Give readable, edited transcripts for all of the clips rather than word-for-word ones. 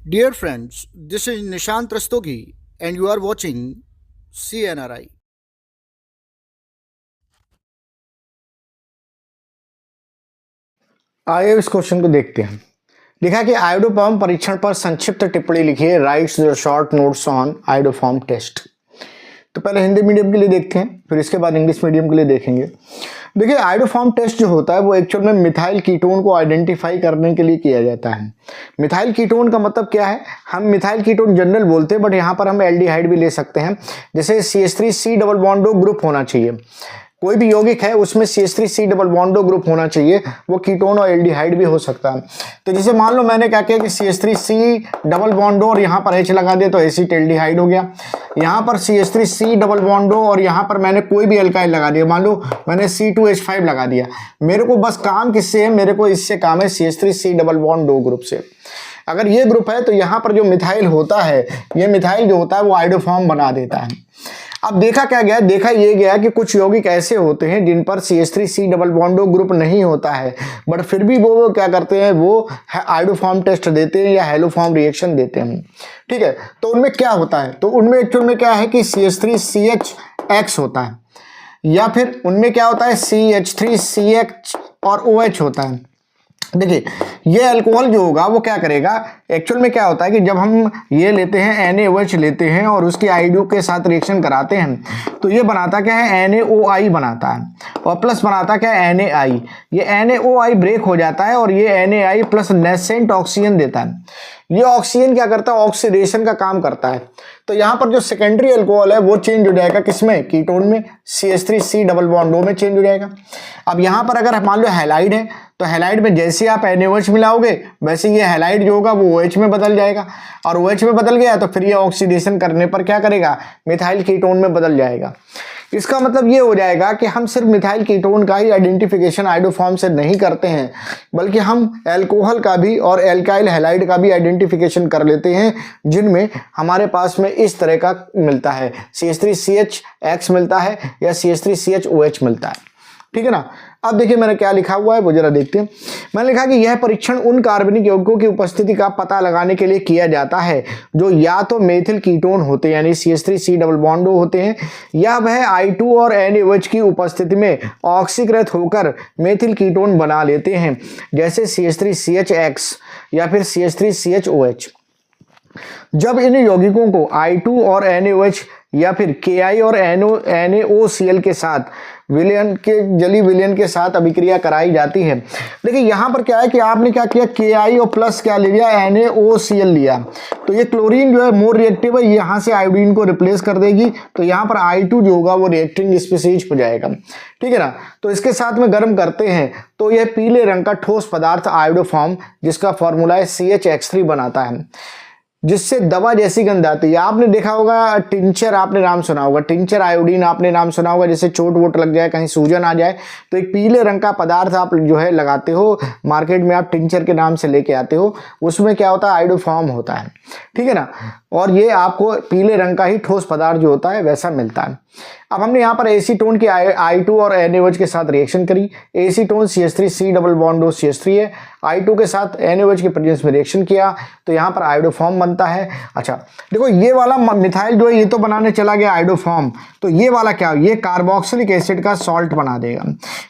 Dear friends, this is Nishant Rastogi and you are watching CNRI. आइए इस question को देखते हैं। लिखा कि आयोडोफॉर्म परीक्षण पर संक्षिप्त टिप्पणी लिखिए, writes the short notes on iodoform test. तो पहले हिंदी मीडियम के लिए देखते हैं, फिर इसके बाद इंग्लिश मीडियम के लिए देखेंगे। देखिए, आयोडोफॉर्म टेस्ट जो होता है वो एक्चुअल में मिथाइल कीटोन को आइडेंटिफाई करने के लिए किया जाता है। मिथाइल कीटोन का मतलब क्या है? हम मिथाइल कीटोन जनरल बोलते हैं, बट यहाँ पर हम एल्डिहाइड भी ले सकते हैं। जैसे CH3C डबल बॉन्ड ग्रुप होना चाहिए, कोई भी यौगिक है उसमें CH3C डबल बॉन्डो ग्रुप होना चाहिए, वो कीटोन और एल्डिहाइड भी हो सकता है। तो जैसे मान लो मैंने क्या किया कि CH3C डबल बॉन्डो और यहाँ पर H लगा दिया तो एसिटेल्डिहाइड हो गया। यहाँ पर CH3C डबल बॉन्डो और यहाँ पर मैंने कोई भी एल्काइल लगा दिया, मान लो मैंने C2H5 लगा दिया। मेरे को बस काम किससे है? मेरे को इससे काम है CH3C डबल बॉन्डो ग्रुप से। अगर ये ग्रुप है तो यहाँ पर जो मिथाइल होता है, ये मिथाइल जो होता है वो आयोडोफॉर्म बना देता है। अब देखा क्या गया? देखा ये गया कि कुछ यौगिक ऐसे होते हैं जिन पर CH3C डबल बॉन्डो ग्रुप नहीं होता है, बट फिर भी वो क्या करते हैं, वो आयोडोफॉर्म टेस्ट देते हैं या हेलोफॉर्म रिएक्शन देते हैं। ठीक है, तो उनमें क्या होता है? तो उनमें एक्चुअल में क्या है कि CH3CHX होता है, या फिर उनमें क्या होता है CH3CH और OH होता है। देखिए, ये अल्कोहल जो होगा वो क्या करेगा, एक्चुअल में क्या होता है कि जब हम ये लेते हैं NaOH लेते हैं और उसके आईडीओ के साथ रिएक्शन कराते हैं तो ये बनाता क्या है, NaOI बनाता है और प्लस बनाता क्या है, Na। ये NaOI ब्रेक हो जाता है और ये Na प्लस नेसेंट ऑक्सीजन देता है। ये ऑक्सीजन क्या करता है, ऑक्सीडेशन का काम करता है। तो यहाँ पर जो सेकेंडरी अल्कोहल है वो चेंज हो जाएगा, किसमें, कीटोन में, CH3C डबल बॉन्डो में चेंज हो जाएगा। अब यहाँ पर अगर मान लो हैलाइड है तो हैलाइड में जैसे आप NaOH मिलाओगे वैसे ये हैलाइड जो होगा वो OH में बदल जाएगा, और OH में बदल गया तो फिर ये ऑक्सीडेशन करने पर क्या करेगा, मिथाइल कीटोन में बदल जाएगा। इसका मतलब ये हो जाएगा कि हम सिर्फ मिथाइल कीटोन का ही आइडेंटिफिकेशन आयोडोफॉर्म से नहीं करते हैं, बल्कि हम एल्कोहल का भी और एल्काइल हैलाइड का भी आइडेंटिफिकेशन कर लेते हैं, जिनमें हमारे पास में इस तरह का मिलता है, CH3CHX मिलता है या CH3CHOH मिलता है। ठीक है ना। अब देखिए मैंने क्या लिखा हुआ है वो जरा देखते हैं। मैंने लिखा कि यह परीक्षण उन कार्बनिक यौगिकों की उपस्थिति का पता लगाने के लिए किया जाता है जो या तो मेथिल कीटोन होते हैं यानी CH3C डबल बॉन्डो होते हैं, या वह I2 और NaOH की उपस्थिति में ऑक्सीकृत होकर मेथिल कीटोन बना लेते हैं, जैसे CH3CHX या फिर CH3CHOH। जब इन यौगिकों को I2 और NaOH या फिर Ki और NaOCl के साथ विलयन के जली विलयन के साथ अभिक्रिया कराई जाती है। देखिए यहाँ पर क्या है कि आपने क्या किया, Ki और प्लस क्या ले लिया, NaOCl लिया, तो ये क्लोरीन जो है मोर रिएक्टिव है, यहाँ से आयोडीन को रिप्लेस कर देगी, तो यहाँ पर I2 जो होगा वो रिएक्टिंग स्पीसीज हो जाएगा। ठीक है ना। तो इसके साथ में गर्म करते हैं तो यह पीले रंग का ठोस पदार्थ आयोडोफॉर्म, जिसका फॉर्मूला है CHX3 बनाता है, जिससे दवा जैसी गंध आती है। आपने देखा होगा टिंचर, आपने नाम सुना होगा, टिंचर आयोडीन आपने नाम सुना होगा। जैसे चोट वोट लग जाए, कहीं सूजन आ जाए तो एक पीले रंग का पदार्थ आप जो है लगाते हो, मार्केट में आप टिंचर के नाम से लेके आते हो, उसमें क्या होता है, आयोडोफॉर्म होता है। ठीक है ना। और ये आपको पीले रंग का ही ठोस पदार्थ जो होता है वैसा मिलता है। अब हमने यहाँ पर एसीटोन की I2 और NaOH के साथ रिएक्शन करी। एसीटोन CH3C डबल बॉन्डो CH3 है, I2 के साथ NaOH के प्रेजेंस में रिएक्शन किया तो यहाँ पर आयोडोफॉर्म बनता है। अच्छा देखो, ये वाला मिथाइल जो है ये तो बनाने चला गया आयोडोफॉर्म, तो ये वाला क्या, ये कार्बोक्सिलिक एसिड का सॉल्ट बना देगा।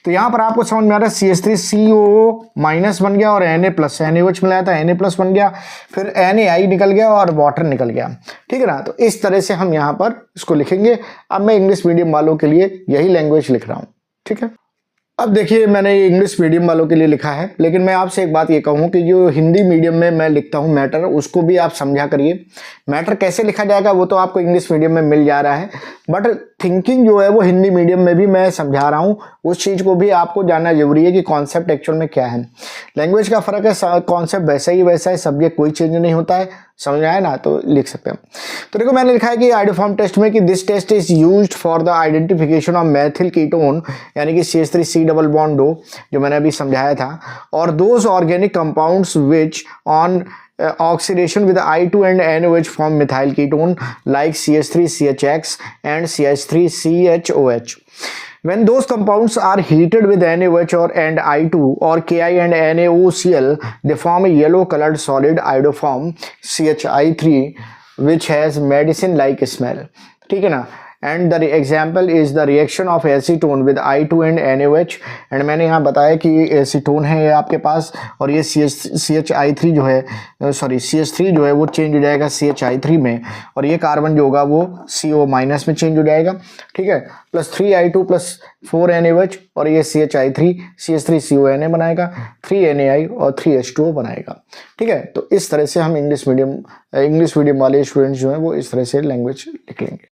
तो यहाँ पर आपको समझ में आ रहा है CH3COO माइनस बन गया और Na प्लस, NaOH मिलाया था Na प्लस बन गया, फिर NaI निकल गया और वाटर निकल गया। ठीक है ना। तो इस तरह से हम यहाँ पर इसको लिखेंगे। अब मैं इंग्लिश मीडियम वालों के लिए यही लैंग्वेज लिख रहा हूँ। ठीक है। अब देखिए मैंने ये इंग्लिश मीडियम वालों के लिए लिखा है, लेकिन मैं आपसे एक बात ये कहूँ कि जो हिंदी मीडियम में मैं लिखता हूँ मैटर, उसको भी आप समझा करिए। मैटर कैसे लिखा जाएगा वो तो आपको इंग्लिश मीडियम में मिल जा रहा है, बट थिंकिंग जो है वो हिंदी मीडियम में भी मैं समझा रहा हूँ। उस चीज़ को भी आपको जानना जरूरी है कि कॉन्सेप्ट एक्चुअल में क्या है। लैंग्वेज का फर्क है, कॉन्सेप्ट वैसा ही वैसा है, सब्जेक्ट कोई चेंज नहीं होता है। समझ में आया ना, तो लिख सकते हैं। तो देखो मैंने लिखा है कि आयोडोफॉर्म टेस्ट में कि this test is used for the identification of methyl ketone यानी कि CH3C डबल बॉन्डो, जो मैंने अभी समझाया था, और those organic compounds which on oxidation with I2 and NaOH form methyl ketone like CH3CHX and CH3CHOH। When those compounds are heated with NaOH or and I2 or Ki and NaOCl, they form a yellow colored solid iodoform CHI3 which has medicine like smell. ठीक है ना. And the example is the reaction of acetone with I2 and NaOH. And मैंने यहाँ बताया कि acetone है ये आपके पास, और ये CHI3 जो है, सॉरी CH3 जो है वो चेंज हो जाएगा CHI3 में, और ये कार्बन जो होगा वो CO- में चेंज हो जाएगा. ठीक है, प्लस 3I2 प्लस 4 NaOH, और ये CHI3 CH3CONA बनाएगा, 3 NaI और 3 H2O बनाएगा. ठीक है, तो इस तरह से हम इंग्लिश मीडियम वाले स्टूडेंट्स जो हैं वो इस तरह से लैंग्वेज लिख लेंगे.